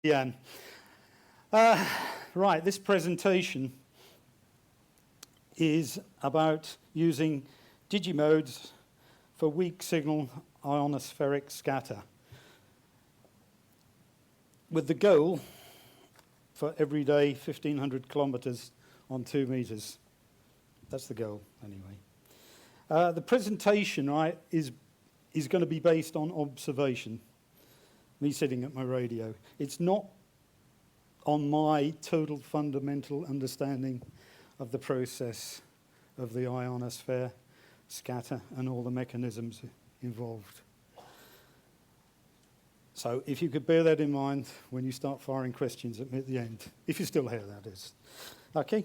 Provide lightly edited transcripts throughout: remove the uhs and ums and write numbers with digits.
Ian. Right, this presentation is about using digimodes for weak signal ionospheric scatter, with the goal for every day 1,500 kilometers on 2 meters. That's the goal, anyway. The presentation, right, is going to be based on observation, me sitting at my radio. It's not on my total fundamental understanding of the process of the ionosphere, scatter, and all the mechanisms involved. So if you could bear that in mind when you start firing questions at me at the end, if you're still here, that is. Okay?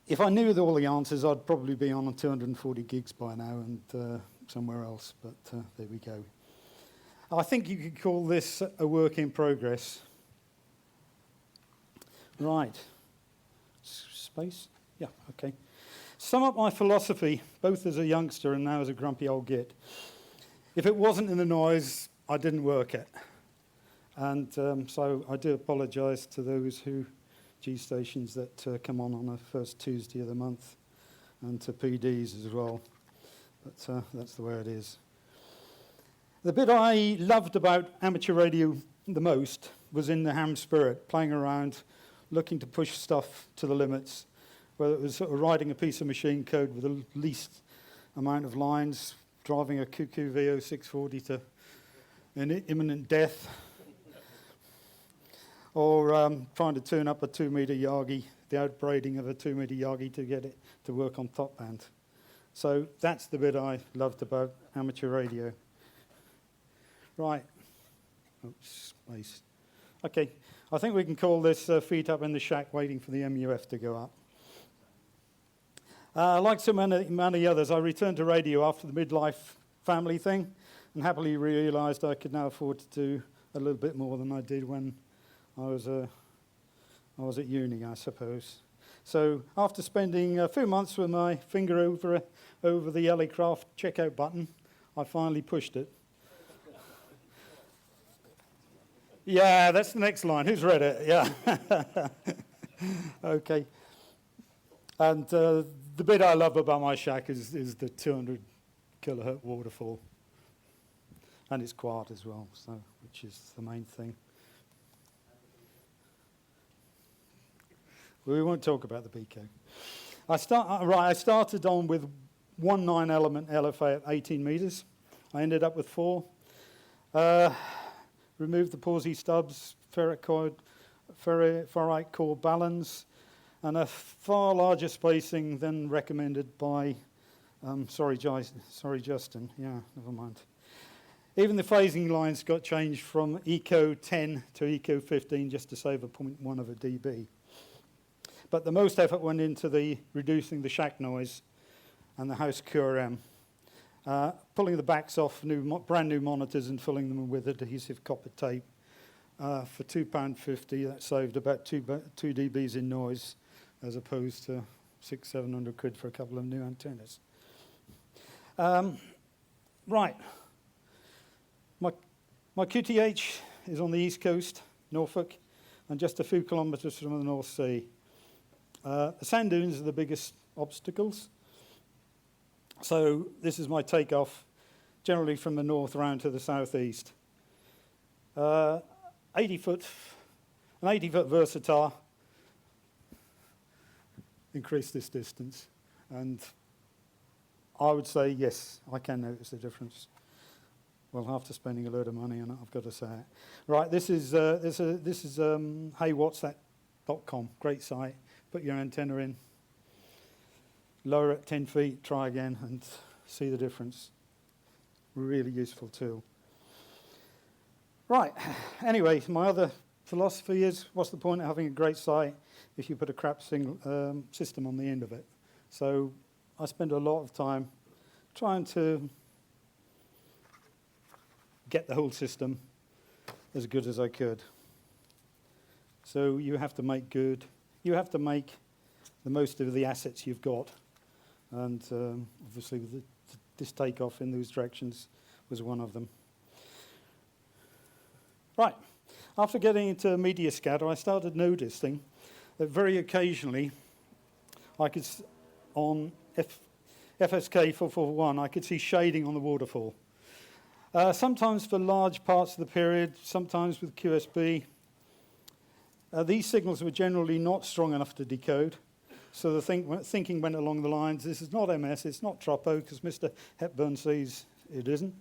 If I knew all the answers, I'd probably be on 240 gigs by now and somewhere else, but there we go. I think you could call this a work in progress. Right. Space? Yeah, okay. Sum up my philosophy, both as a youngster and now as a grumpy old git. If it wasn't in the noise, I didn't work it. And so I do apologise to those G stations that come on the first Tuesday of the month, and to PDs as well. But that's the way it is. The bit I loved about amateur radio the most was in the ham spirit, playing around, looking to push stuff to the limits, whether it was sort of writing a piece of machine code with the least amount of lines, driving a Cuckoo VO640 to an imminent death, or trying to turn up a 2-meter Yagi, the outbraiding of a 2-meter Yagi to get it to work on top band. So that's the bit I loved about amateur radio. Right. Oh, space. Okay, I think we can call this feet up in the shack waiting for the MUF to go up. Like so many others, I returned to radio after the midlife family thing and happily realised I could now afford to do a little bit more than I did when I was at uni, I suppose. So after spending a few months with my finger over the Ellicraft checkout button, I finally pushed it. Yeah, that's the next line. Who's read it? Yeah. Okay. And the bit I love about my shack is the 200 kilohertz waterfall. And it's quiet as well, so which is the main thing. We won't talk about the BK. I started on with 1 9-element LFA at 18 meters. I ended up with 4. Removed the Pawsey stubs, ferrite core balance, and a far larger spacing than recommended by, sorry Justin, yeah, never mind. Even the phasing lines got changed from Eco 10 to Eco 15 just to save a 0.1 of a dB. But the most effort went into reducing the shack noise and the house QRM. Pulling the backs off brand new monitors and filling them with adhesive copper tape. For £2.50, that saved about 2 dBs in noise, as opposed to 600-700 quid for a couple of new antennas. Right. My QTH is on the east coast, Norfolk, and just a few kilometres from the North Sea. The sand dunes are the biggest obstacles. So this is my takeoff, generally from the north around to the southeast. 80-foot Versatile increased this distance, and I would say yes, I can notice the difference. Well, after spending a load of money on it, I've got to say it. Right, this is heywhatsthat.com, great site. Put your antenna in. Lower at 10 feet, try again, and see the difference. Really useful tool. Right, anyway, my other philosophy is, what's the point of having a great site if you put a crap system on the end of it? So I spend a lot of time trying to get the whole system as good as I could. So you have to make good. You have to make the most of the assets you've got. And obviously this takeoff in those directions was one of them. Right, After getting into media scatter, I started noticing that very occasionally, on FSK 441, I could see shading on the waterfall. Sometimes for large parts of the period, sometimes with QSB. These signals were generally not strong enough to decode, so the thinking went along the lines, this is not MS, it's not Tropo, because Mr. Hepburn sees it isn't,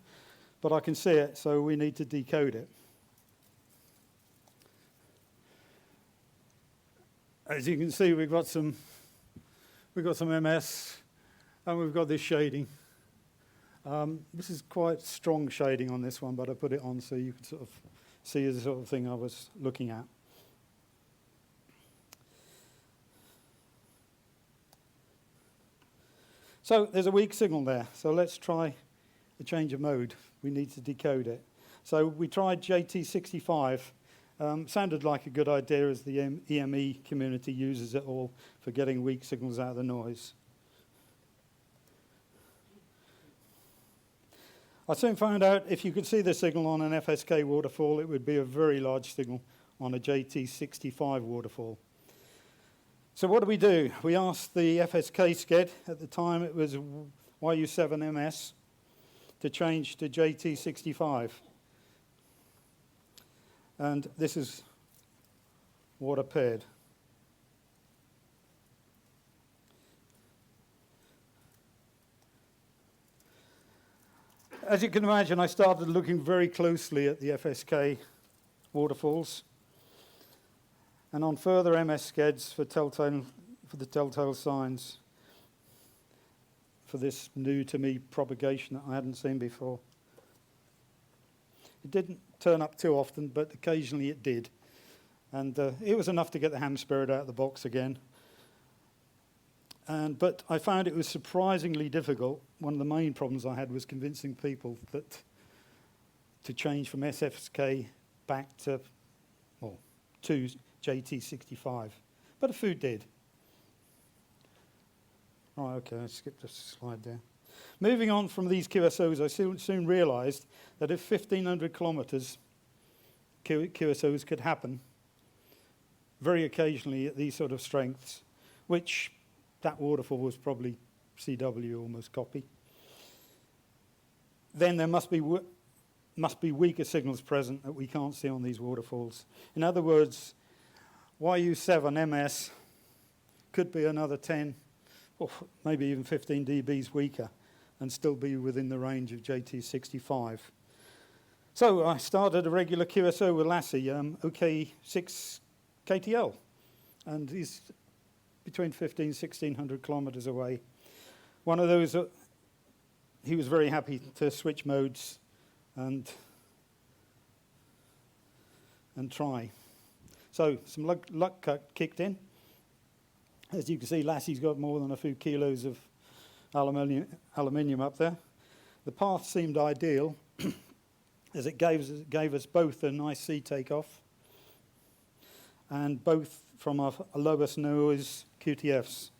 but I can see it, so we need to decode it. As you can see, we've got some MS, and we've got this shading. This is quite strong shading on this one, but I put it on so you can sort of see the sort of thing I was looking at. So there's a weak signal there, so let's try a change of mode. We need to decode it. So we tried JT65. Sounded like a good idea as the EME community uses it all for getting weak signals out of the noise. I soon found out if you could see the signal on an FSK waterfall, it would be a very large signal on a JT65 waterfall. So what do? We asked the FSK SCED, at the time it was YU7MS, to change to JT65. And this is what appeared. As you can imagine, I started looking very closely at the FSK waterfalls. And on further MS SCEDs for the telltale signs for this new to me propagation that I hadn't seen before. It didn't turn up too often, but occasionally it did. And it was enough to get the ham spirit out of the box again. But I found it was surprisingly difficult. One of the main problems I had was convincing people that to change from SFSK back to JT65. But a few did. Right, okay, I skipped a slide there. Moving on from these QSOs, I soon realised that if 1,500 kilometres QSOs could happen, very occasionally at these sort of strengths, which that waterfall was probably CW almost copy, then there must be weaker signals present that we can't see on these waterfalls. In other words, YU7MS could be another 10 or maybe even 15 dBs weaker and still be within the range of JT65. So I started a regular QSO with Lassie, OK6 KTL, and he's between 1,500 and 1,600 kilometres away. One of those, he was very happy to switch modes and try. So some luck kicked in. As you can see, Lassie's got more than a few kilos of aluminium up there. The path seemed ideal as it gave us both a nice sea takeoff and both from our lowest noise QTFs.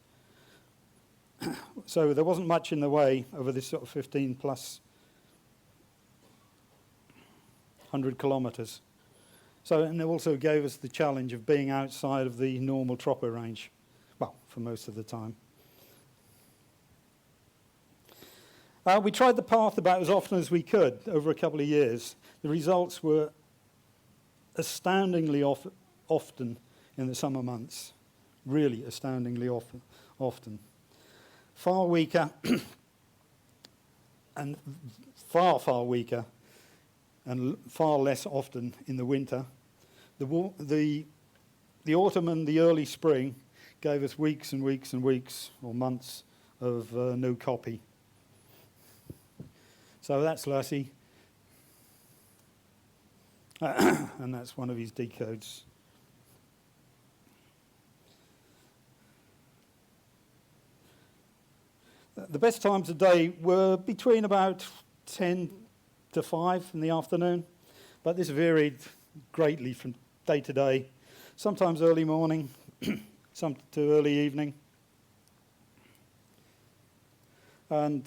So there wasn't much in the way over this sort of 15 plus 100 kilometres. So, and it also gave us the challenge of being outside of the normal Tropo range, well, for most of the time. We tried the path about as often as we could over a couple of years. The results were astoundingly often in the summer months, really astoundingly often. Far weaker and far weaker and far less often in the winter. The autumn and the early spring gave us weeks and weeks and weeks or months of no copy. So that's Lassie. And that's one of his decodes. The best times of day were between about 10 to 5 in the afternoon, but this varied greatly from day to day. Sometimes early morning, some to early evening. And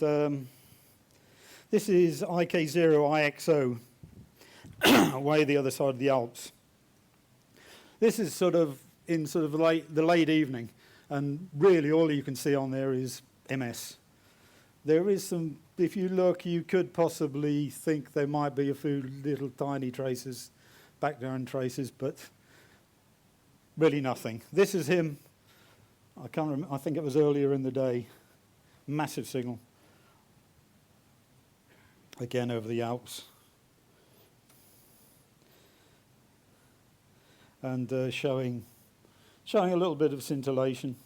this is IK0 IXO, way the other side of the Alps. This is sort of in sort of the late evening, and really all you can see on there is MS. There is some, if you look, you could possibly think there might be a few little tiny traces, background traces, but really nothing. This is him. I can't remember, I think it was earlier in the day. Massive signal. Again over the Alps. And showing a little bit of scintillation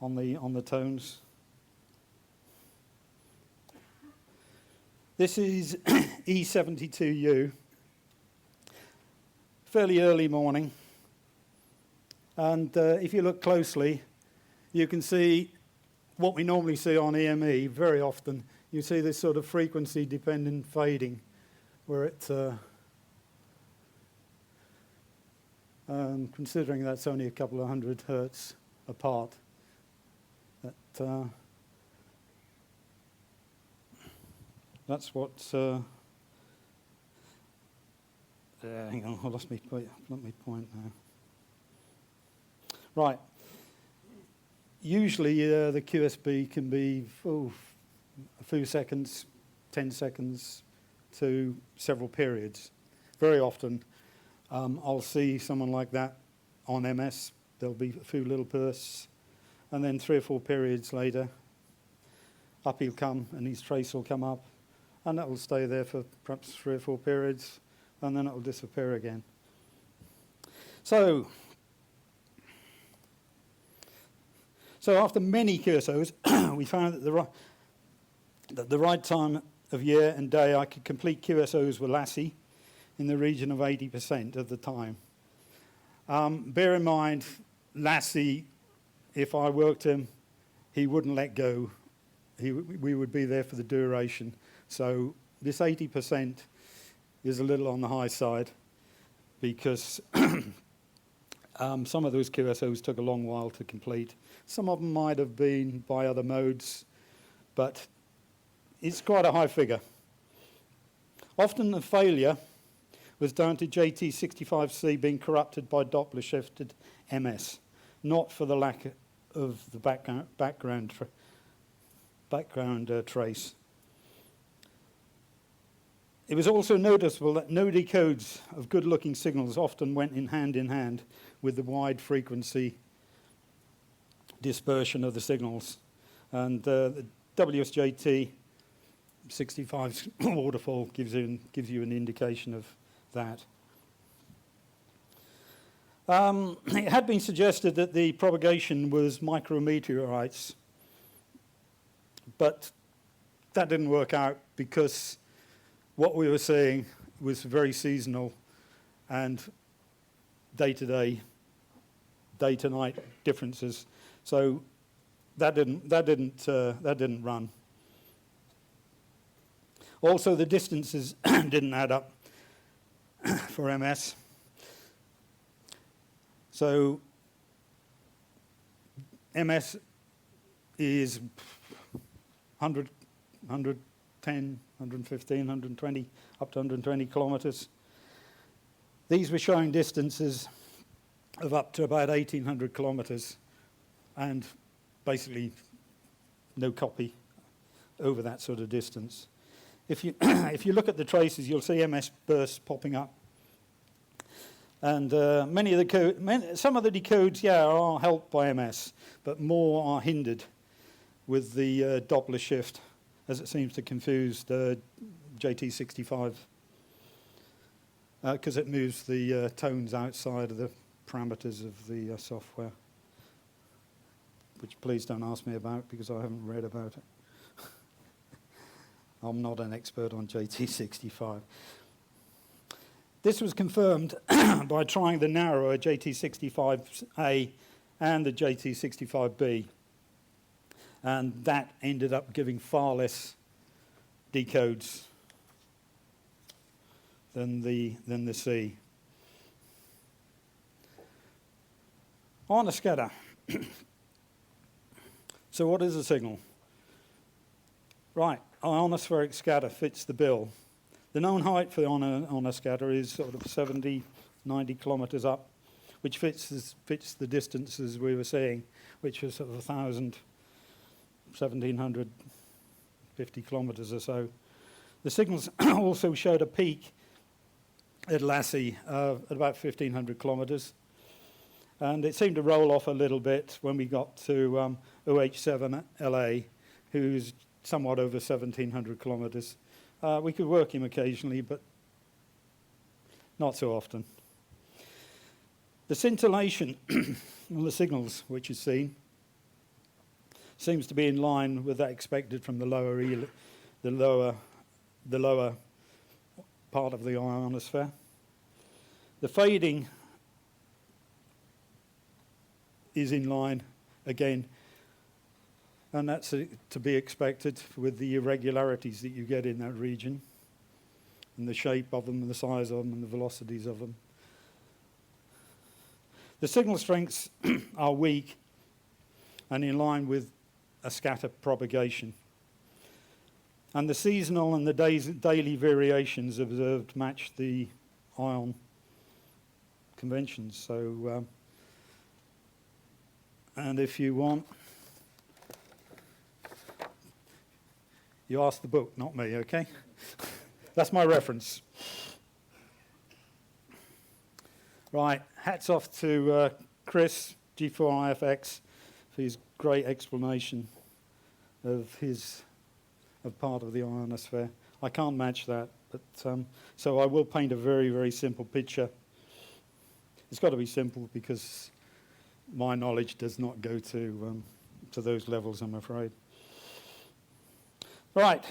on the tones. This is E72U, fairly early morning, and if you look closely, you can see what we normally see on EME very often. You see this sort of frequency-dependent fading, where it, considering that's only a couple of hundred hertz apart, that's what. Hang on, I lost my point now. Right. Usually the QSB can be a few seconds, 10 seconds to several periods. Very often I'll see someone like that on MS. There'll be a few little bursts, and then 3 or 4 periods later, up he'll come and his trace will come up, and that will stay there for perhaps 3 or 4 periods, and then it will disappear again. So after many QSOs, we found that the right time of year and day I could complete QSOs with Lassie in the region of 80% of the time. Bear in mind, Lassie, if I worked him, he wouldn't let go. We would be there for the duration. So this 80% is a little on the high side, because some of those QSOs took a long while to complete. Some of them might have been by other modes, but it's quite a high figure. Often the failure was down to JT65C being corrupted by Doppler shifted MS, not for the lack of the background trace. It was also noticeable that no decodes of good-looking signals often went in hand with the wide frequency dispersion of the signals. And the WSJT 65 waterfall gives you an indication of that. It had been suggested that the propagation was micrometeorites, but that didn't work out because what we were seeing was very seasonal and day-to-day, day-to-night differences. So that didn't run. Also, the distances didn't add up for MS. So MS is 100, 110, 115, 120, up to 120 kilometers. These were showing distances of up to about 1,800 kilometers, and basically no copy over that sort of distance. If you if you look at the traces, you'll see MS bursts popping up, and some of the decodes, are helped by MS, but more are hindered with the Doppler shift, as it seems to confuse the JT65, because it moves the tones outside of the parameters of the software, which please don't ask me about because I haven't read about it. I'm not an expert on JT65. This was confirmed by trying the narrower JT65A and the JT65B, and that ended up giving far less decodes than the C. Ionoscatter. So what is a signal? Right, ionospheric scatter fits the bill. The known height for the ionoscatter is sort of 70, 90 kilometers up, which fits the distances we were seeing, which was sort of 1,000, 1,750 kilometres or so. The signals also showed a peak at Lassie at about 1,500 kilometres, and it seemed to roll off a little bit when we got to OH7 LA, who's somewhat over 1,700 kilometres. We could work him occasionally, but not so often. The scintillation on the signals, which is seen, seems to be in line with that expected from the lower part of the ionosphere. The fading is in line again, and that's to be expected with the irregularities that you get in that region, and the shape of them, and the size of them, and the velocities of them. The signal strengths are weak and in line with a scatter propagation. And the seasonal and the daily variations observed match the ion conventions. So, and if you want, you ask the book, not me, okay? That's my reference. Right, hats off to Chris, G4IFX, for his great explanation of part of the ionosphere. I can't match that, but so I will paint a very, very simple picture. It's got to be simple because my knowledge does not go to those levels, I'm afraid. Right,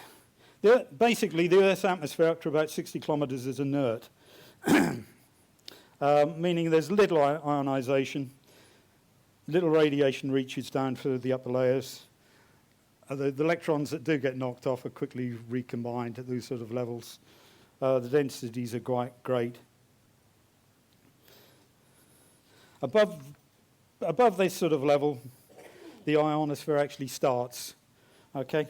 basically the Earth's atmosphere up to about 60 kilometres is inert, meaning there's little ionisation, little radiation reaches down through the upper layers. The electrons that do get knocked off are quickly recombined at those sort of levels. The densities are quite great. Above this sort of level, the ionosphere actually starts. Okay,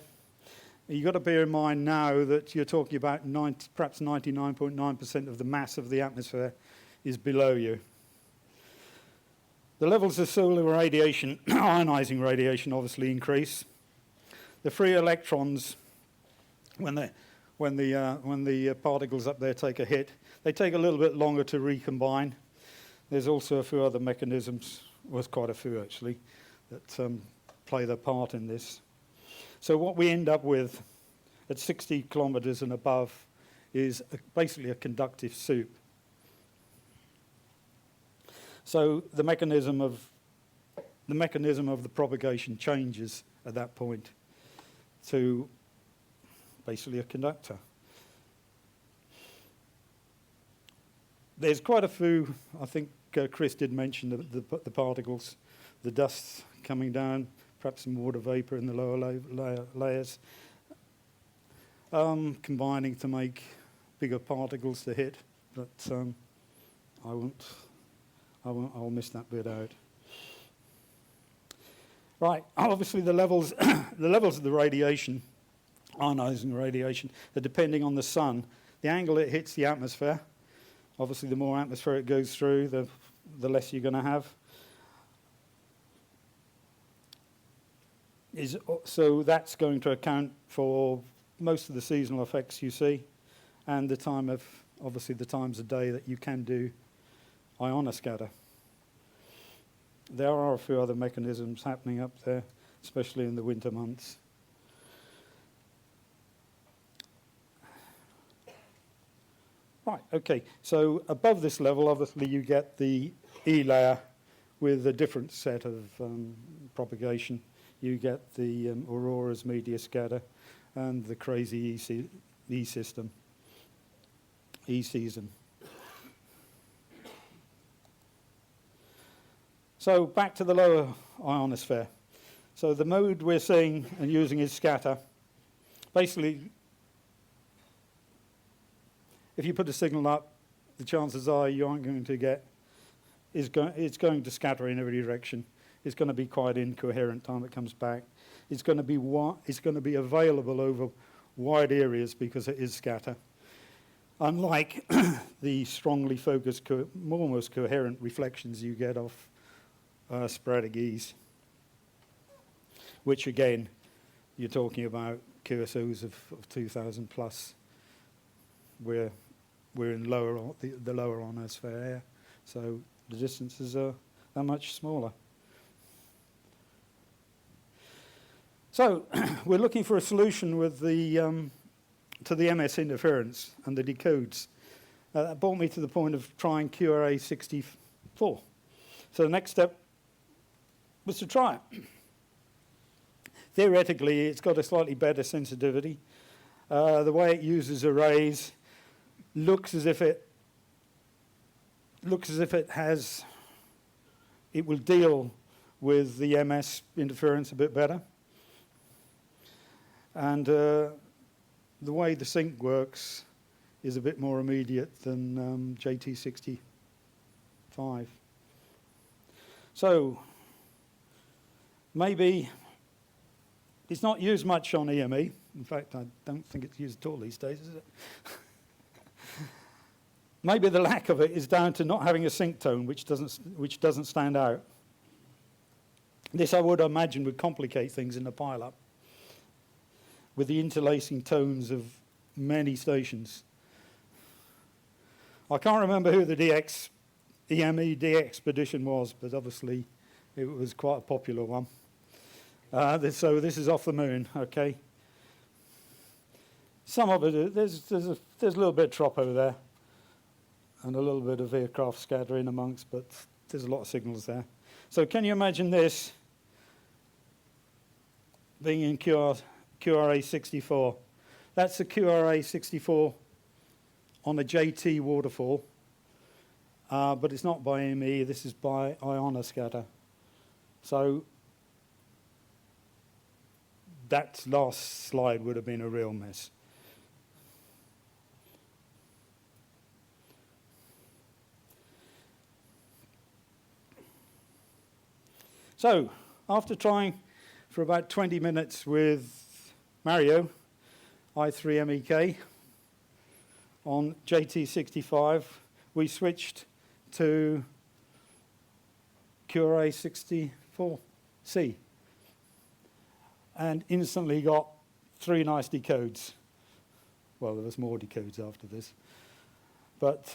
you've got to bear in mind now that you're talking about perhaps 99.9% of the mass of the atmosphere is below you. The levels of solar radiation, ionizing radiation, obviously increase. The free electrons, when the particles up there take a hit, they take a little bit longer to recombine. There's also a few other mechanisms, well, quite a few actually, that play their part in this. So what we end up with at 60 kilometres and above is basically a conductive soup. So the mechanism of the propagation changes at that point to basically a conductor. There's quite a few, I think Chris did mention the particles, the dust coming down, perhaps some water vapour in the lower layers, combining to make bigger particles to hit, but I'll miss that bit out. Right, obviously the levels of the radiation, ionizing radiation, are depending on the sun. The angle it hits the atmosphere, obviously the more atmosphere it goes through, the less you're going to have. So that's going to account for most of the seasonal effects you see, and the time of, obviously the times of day that you can do ionoscatter. There are a few other mechanisms happening up there, especially in the winter months. Right, okay, so above this level, obviously you get the E layer with a different set of propagation. You get the Aurora's media scatter and the crazy E season. So back to the lower ionosphere. So the mode we're seeing and using is scatter. Basically, if you put a signal up, the chances are you aren't going to get, it's going to scatter in every direction. It's going to be quite incoherent time it comes back. It's going to be available over wide areas because it is scatter. unlike the strongly focused, almost coherent reflections you get off sporadic E's, which again, you're talking about QSOs of 2,000 plus. We're in the lower ionosphere air, so the distances are much smaller. So we're looking for a solution with the to the MS interference and the decodes. That brought me to the point of trying QRA64. So the next step was to try it. Theoretically, it's got a slightly better sensitivity. The way it uses arrays looks as if it will deal with the MS interference a bit better. And the way the sync works is a bit more immediate than JT65. So maybe it's not used much on EME. In fact, I don't think it's used at all these days, is it? Maybe the lack of it is down to not having a sync tone which doesn't stand out. This, I would imagine, would complicate things in the pile-up with the interlacing tones of many stations. I can't remember who the EME DXpedition was, but obviously it was quite a popular one. So this is off the moon, okay. Some of it, there's a little bit of tropo there, and a little bit of aircraft scattering amongst, but there's a lot of signals there. So can you imagine this being in QRA64? That's a QRA64 on a JT waterfall, but it's not by ME, this is by Ionoscatter. So that last slide would have been a real mess. So after trying for about 20 minutes with Mario, I3MEK, on JT65, we switched to QRA64C and instantly got 3 nice decodes. Well, there was more decodes after this. But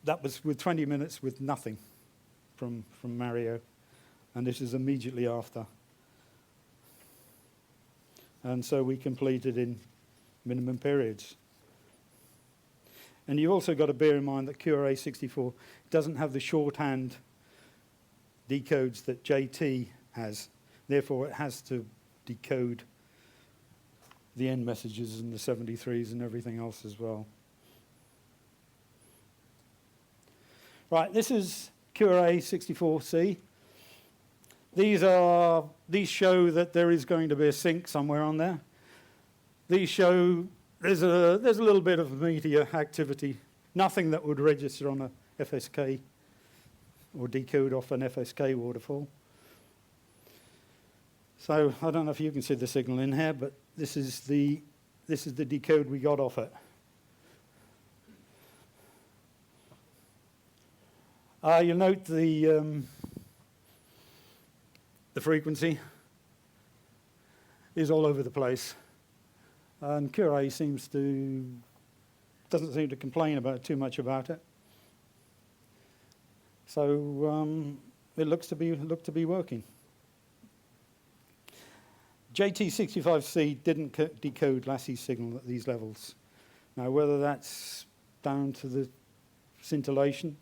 that was with 20 minutes with nothing from Mario. And this is immediately after. And so we completed in minimum periods. And you've also got to bear in mind that QRA64 doesn't have the shorthand decodes that JT has. Therefore, it has to decode the end messages and the 73s and everything else as well. Right, this is QRA64C. These show that there is going to be a sync somewhere on there. These show there's a little bit of meteor activity, nothing that would register on a FSK or decode off an FSK waterfall. So I don't know if you can see the signal in here, but this is the decode we got off it. You'll note the frequency is all over the place, and QRA doesn't seem to complain about too much about it. So it looks to be working. JT65C didn't decode Lassie's signal at these levels. Now, whether that's down to the scintillation,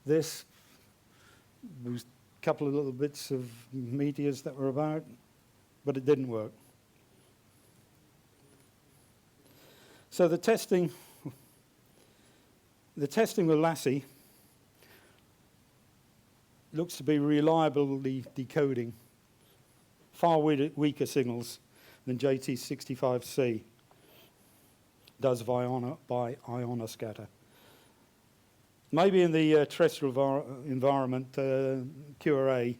this was a couple of little bits of meteors that were about, but it didn't work. So the testing with Lassie looks to be reliably decoding far weaker signals than JT65C does by Ionoscatter. Maybe in the terrestrial environment, QRA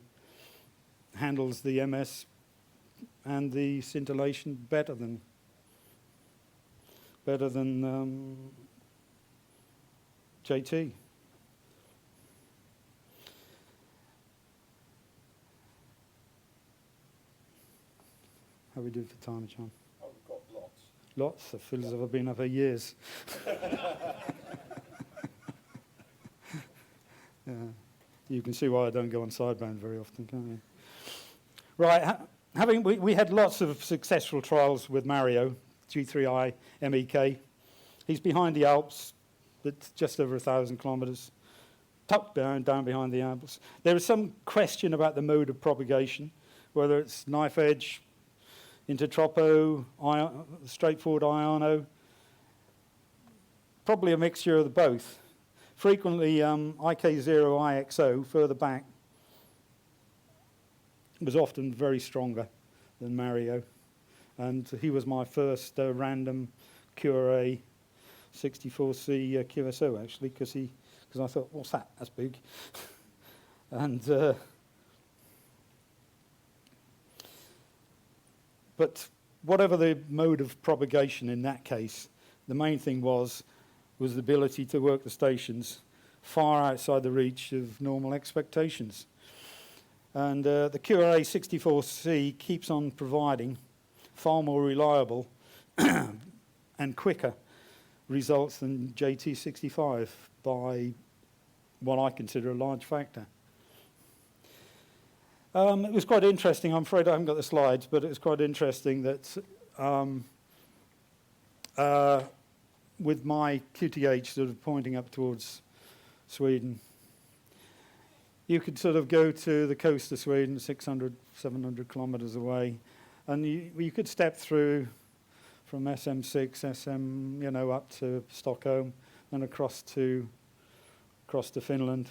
handles the MS and the scintillation better than better than JT. How we do for time, John? Oh, we've got lots. Lots. The fills have been up for years. You can see why I don't go on sideband very often, can't you? Right. We had lots of successful trials with Mario, G3I MEK. He's behind the Alps, it's just over 1,000 kilometres, tucked down behind the Alps. There is some question about the mode of propagation, whether it's knife edge, intertropo, straightforward iono, probably a mixture of the both. Frequently, IK0IXO, further back, was often very stronger than Mario. And he was my first random QRA 64C QSO, actually, because I thought, what's that? That's big. And but whatever the mode of propagation in that case, the main thing was the ability to work the stations far outside the reach of normal expectations. And the QRA 64C keeps on providing far more reliable and quicker results than JT65 by what I consider a large factor. It was quite interesting. I'm afraid I haven't got the slides, but it was quite interesting that with my QTH sort of pointing up towards Sweden, you could sort of go to the coast of Sweden, 600, 700 kilometres away, and you could step through from SM6, SM, up to Stockholm, and across to Finland.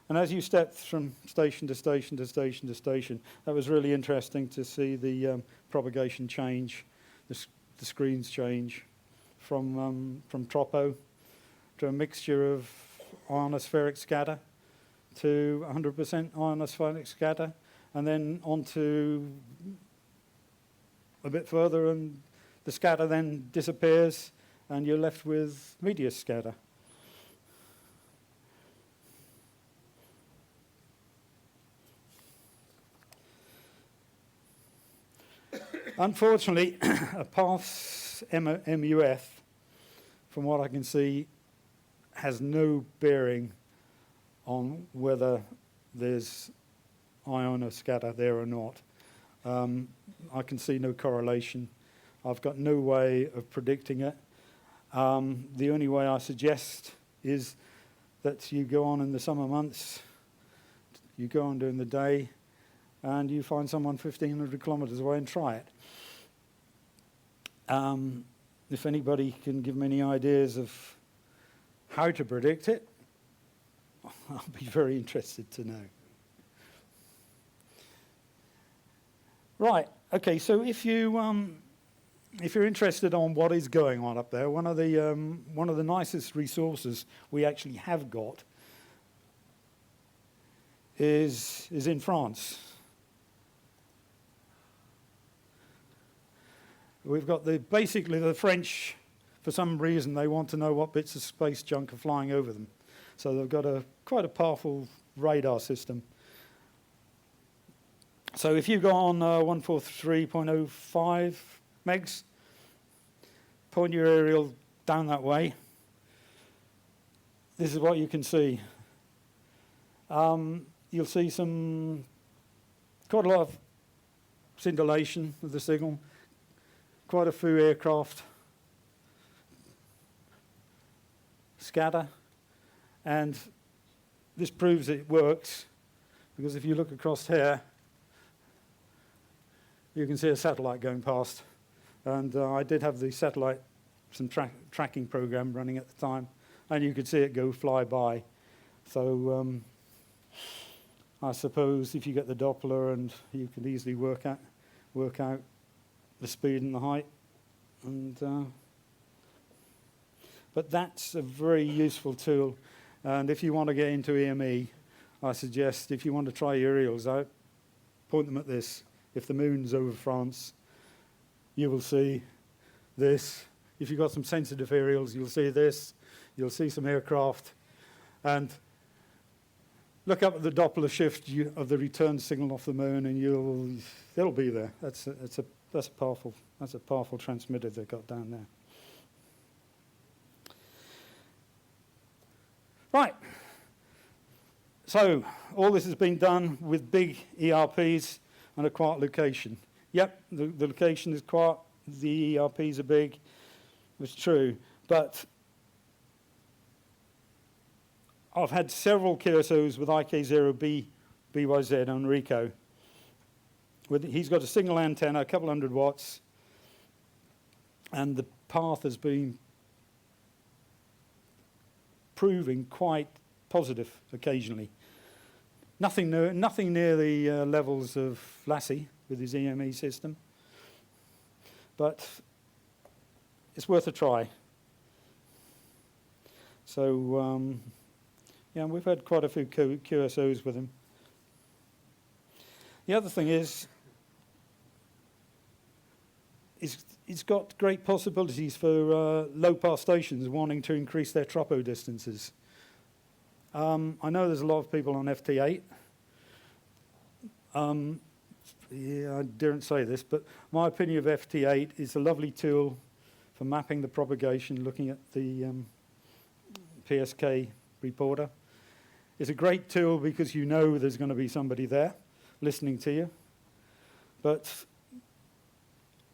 And as you stepped from station to station to station to station, that was really interesting to see the propagation change, the screens change from tropo to a mixture of ionospheric scatter to 100% ionospheric scatter, and then on to a bit further, and the scatter then disappears, and you're left with medius scatter. Unfortunately, a path's MUF, from what I can see, has no bearing on whether there's ionoscatter there or not. I can see no correlation. I've got no way of predicting it. The only way I suggest is that you go on in the summer months, you go on during the day, and you find someone 1,500 kilometres away and try it. If anybody can give me any ideas of how to predict it, I'll be very interested to know. Right. Okay. So if you're interested on what is going on up there, one of the nicest resources we actually have got is in France. We've got basically the French, for some reason, they want to know what bits of space junk are flying over them. So they've got quite a powerful radar system. So if you go on 143.05 megs, point your aerial down that way, this is what you can see. You'll see quite a lot of scintillation of the signal, quite a few aircraft scatter, and this proves it works, because if you look across here, you can see a satellite going past. And I did have the satellite, some tracking program running at the time, and you could see it fly by. So I suppose if you get the Doppler, and you can easily work out the speed and the height. And but that's a very useful tool. And if you want to get into EME, I suggest if you want to try your aerials out, point them at this. If the moon's over France, you will see this. if you've got some sensitive aerials, you'll see this, you'll see some aircraft, and look up at the Doppler shift of the return signal off the moon, and it'll be there. That's a powerful transmitter they've got down there. Right. So all this has been done with big ERPs and a quiet location. Yep, the location is quiet. The ERPs are big. It's true, but I've had several QSOs with IK0B BYZ on Rico. He's got a single antenna, a couple hundred watts, and the path has been proving quite positive occasionally. Nothing near the levels of Lassie with his EME system, but it's worth a try. So, yeah, we've had quite a few QSOs with him. The other thing is, it's got great possibilities for low-pass stations wanting to increase their tropo distances. I know there's a lot of people on FT8. Yeah, I daren't say this, but my opinion of FT8 is a lovely tool for mapping the propagation, looking at the PSK reporter. It's a great tool because you know there's going to be somebody there listening to you. But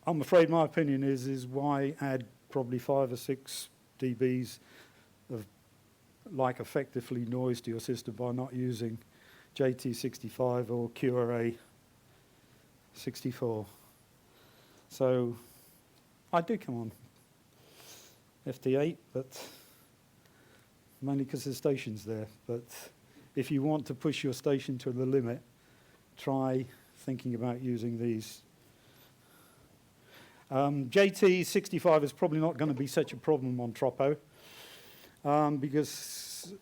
I'm afraid my opinion is why add probably 5 or 6 dBs of like effectively noise to your system by not using JT65 or QRA64. So I do come on FT8, but mainly because the station's there. But if you want to push your station to the limit, try thinking about using these. JT65 is probably not going to be such a problem on Tropo because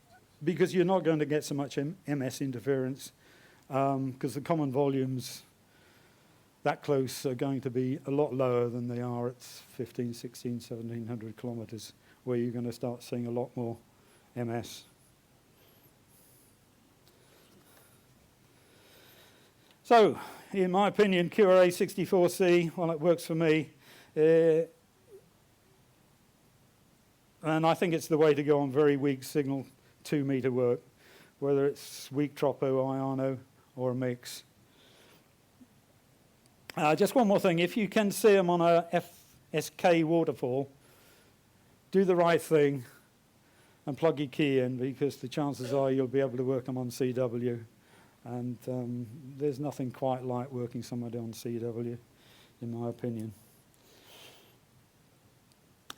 you're not going to get so much MS interference because the common volumes that close are going to be a lot lower than they are at 15, 16, 1700 kilometers, where you're going to start seeing a lot more MS. So, in my opinion, QRA64C, well, it works for me. And I think it's the way to go on very weak signal 2-meter work, whether it's weak Tropo, Iono, or a mix. Just one more thing. If you can see them on a FSK waterfall, do the right thing and plug your key in, because the chances are you'll be able to work them on CW. And there's nothing quite like working somebody on CW, in my opinion.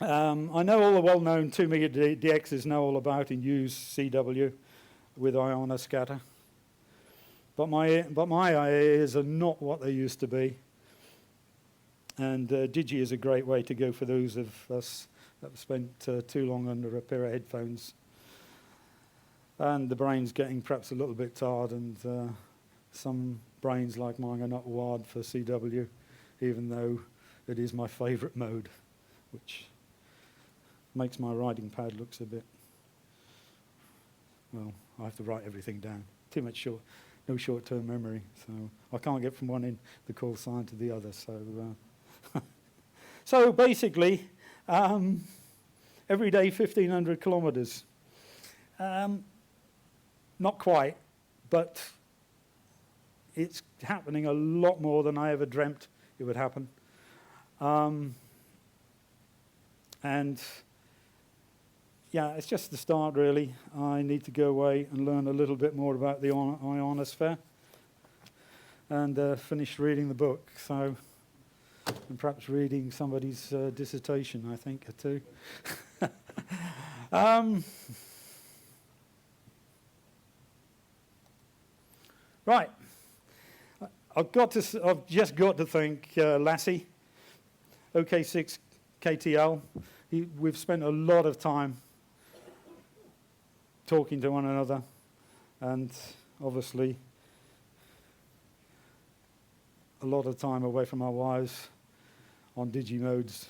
I know all the well-known 2-meter DXs know all about and use CW with Ionoscatter. But my ears are not what they used to be. And Digi is a great way to go for those of us that have spent too long under a pair of headphones. And the brain's getting perhaps a little bit tired, and some brains like mine are not wired for CW, even though it is my favourite mode, which makes my writing pad looks a bit, well, I have to write everything down. Too much no short-term memory, so I can't get from one end the call sign to the other. So, so basically, every day 1,500 kilometres. Not quite, but it's happening a lot more than I ever dreamt it would happen. And yeah, it's just the start, really. I need to go away and learn a little bit more about the ionosphere and finish reading the book. So, and perhaps reading somebody's dissertation, I think, or two. Right, I've just got to thank Lassie, OK6 KTL. We've spent a lot of time talking to one another, and obviously a lot of time away from our wives on digi modes,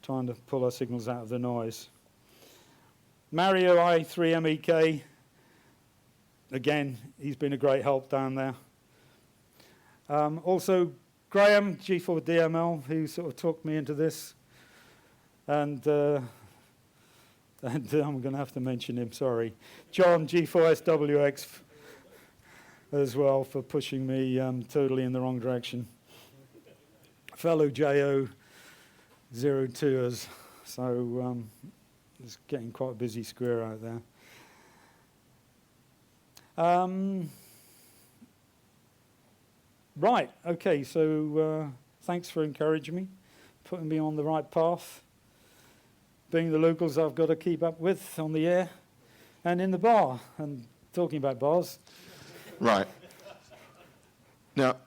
trying to pull our signals out of the noise. Mario I3MEK, again, he's been a great help down there. Also, Graham, G4DML, who sort of talked me into this. And I'm going to have to mention him, sorry. John, G4SWX, as well, for pushing me totally in the wrong direction. Fellow JO02ers, so it's getting quite a busy square out there. Right, okay, so thanks for encouraging me, putting me on the right path, being the locals I've got to keep up with on the air and in the bar, and talking about bars. Right. Now,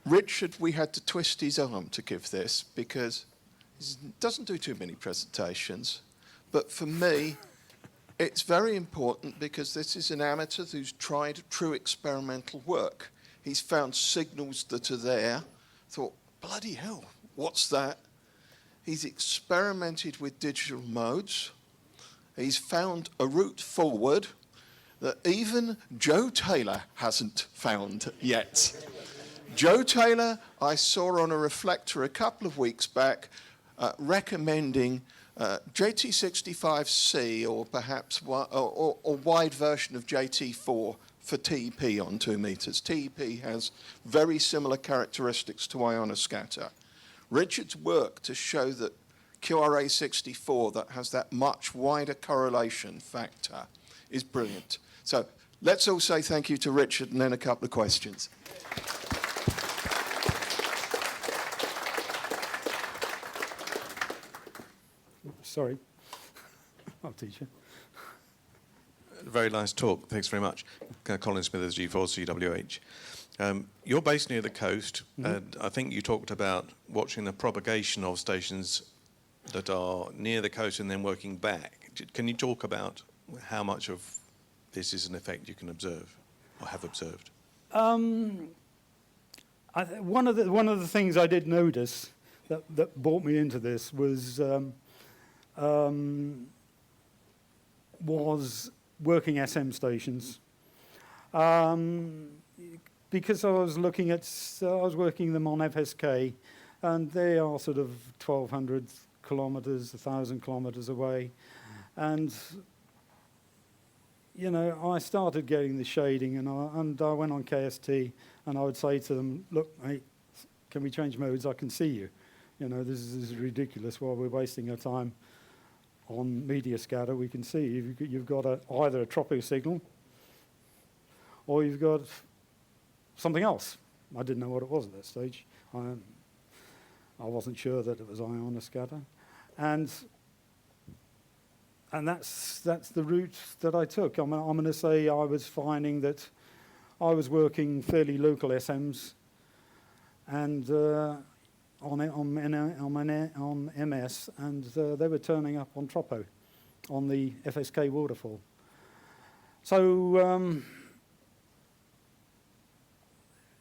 Richard, we had to twist his arm to give this because he doesn't do too many presentations. But for me, it's very important because this is an amateur who's tried true experimental work. He's found signals that are there, thought, bloody hell, what's that? He's experimented with digital modes. He's found a route forward that even Joe Taylor hasn't found yet. Joe Taylor, I saw on a reflector a couple of weeks back recommending JT65C or perhaps a wide version of JT4 for TEP on 2 meters. TEP has very similar characteristics to Ionoscatter. Richard's work to show that QRA64, that has that much wider correlation factor, is brilliant. So let's all say thank you to Richard and then a couple of questions. Sorry. I'll teach you. Very nice talk. Thanks very much. Colin Smithers, G4CWH. You're based near the coast, and I think you talked about watching the propagation of stations that are near the coast and then working back. Can you talk about how much of this is an effect you can observe or have observed? One of the things I did notice that brought me into this was working SM stations. Because I was working them on FSK, and they are sort of 1,200 kilometers, 1,000 kilometers away. And, you know, I started getting the shading, and I went on KST, and I would say to them, look, mate, can we change modes? I can see you. You know, this is ridiculous while we're wasting our time on media scatter. We can see you've got either a tropo signal or you've got something else. I didn't know what it was at that stage. I wasn't sure that it was Ionoscatter. And that's the route that I took. I'm going to say I was finding that I was working fairly local SMs and on MS, and they were turning up on Tropo, on the FSK waterfall. So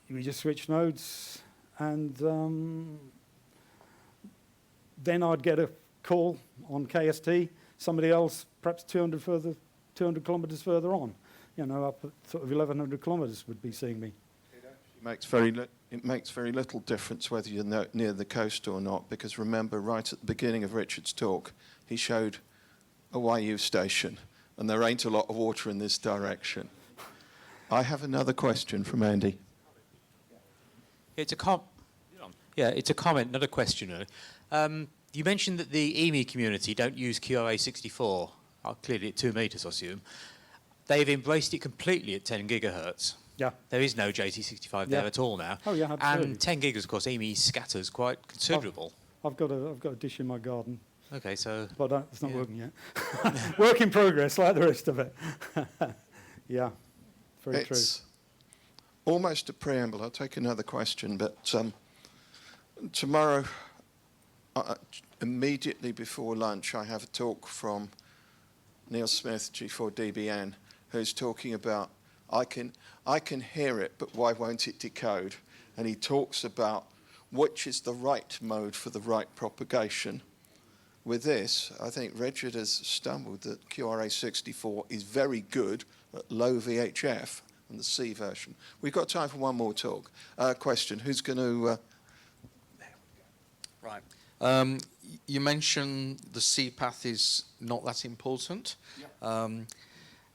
we just switched nodes, and then I'd get a call on KST, somebody else perhaps 200 kilometers further on, you know, up at sort of 1,100 kilometers would be seeing me. It makes very little difference whether you're near the coast or not, because remember, right at the beginning of Richard's talk, he showed a YU station, and there ain't a lot of water in this direction. I have another question from Andy. It's a comment, not a question, really. You mentioned that the EMI community don't use QRA64, clearly at 2 meters, I assume. They've embraced it completely at 10 gigahertz. Yeah. There is no JT65 there at all now. Oh, yeah, absolutely. And 10 gigas, of course, EMI scatters quite considerable. I've got a dish in my garden. Okay, so... But it's not working yet. Work in progress, like the rest of it. Yeah, very true. It's almost a preamble. I'll take another question, but tomorrow, immediately before lunch, I have a talk from Neil Smith, G4DBN, who's talking about I can hear it, but why won't it decode? And he talks about which is the right mode for the right propagation. with this, I think Richard has stumbled that QRA64 is very good at low VHF and the C version. We've got time for one more talk. Question, who's going to... Right. You mentioned the C path is not that important. Yep.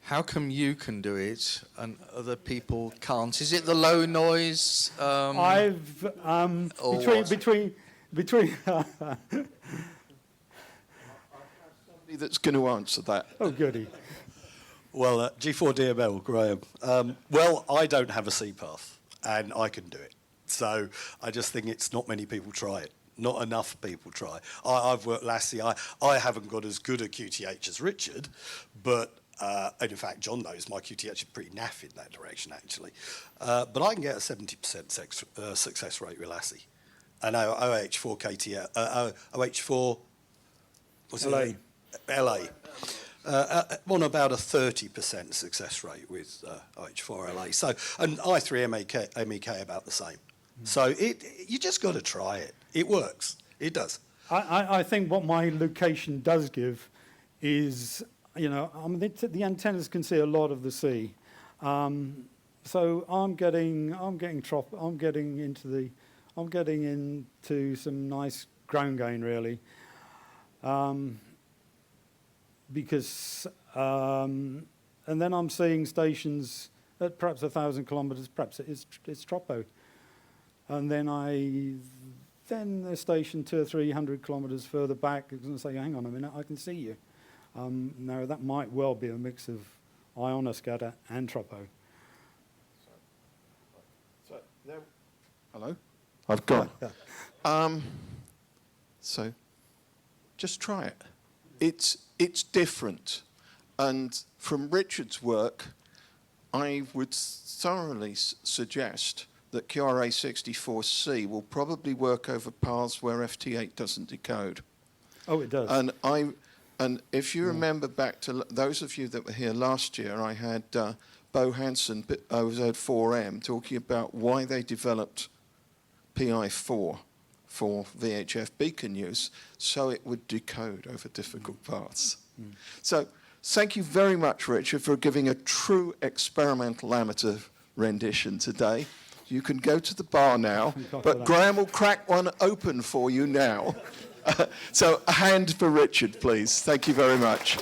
How come you can do it and other people can't? Is it the low noise? I've between Somebody that's going to answer that. oh goody. Well, G4DML, Graham. Well, I don't have a CPath, and I can do it. So I just think it's not many people try it. Not enough people try. I've worked Lassie. I haven't got as good a QTH as Richard, but and in fact, John knows my QTH is pretty naff in that direction, actually. But I can get a 70% success rate with Lassie. And OH4 KTL, OH4, what's LA. it? LA. On about a 30% success rate with OH4 LA. So, and I3 MEK about the same. So you just got to try it. It works. It does. I think what my location does give is, you know, the antennas can see a lot of the sea, so I'm getting into some nice ground gain really, because and then I'm seeing stations at perhaps 1,000 kilometres, perhaps it's tropo, and then the station 200 or 300 kilometres further back is going to say, hang on a minute, I can see you. Now that might well be a mix of Ionoscatter and tropo. Hello? I've gone. So just try it. It's different. And from Richard's work, I would thoroughly suggest that QRA64C will probably work over paths where FT8 doesn't decode. Oh, it does. And if you remember back to those of you that were here last year, I had Bo Hansen, OZ4M, talking about why they developed PI4 for VHF beacon use, so it would decode over difficult paths. So thank you very much, Richard, for giving a true experimental amateur rendition today. You can go to the bar now, but Graham will crack one open for you now. So a hand for Richard, please. Thank you very much.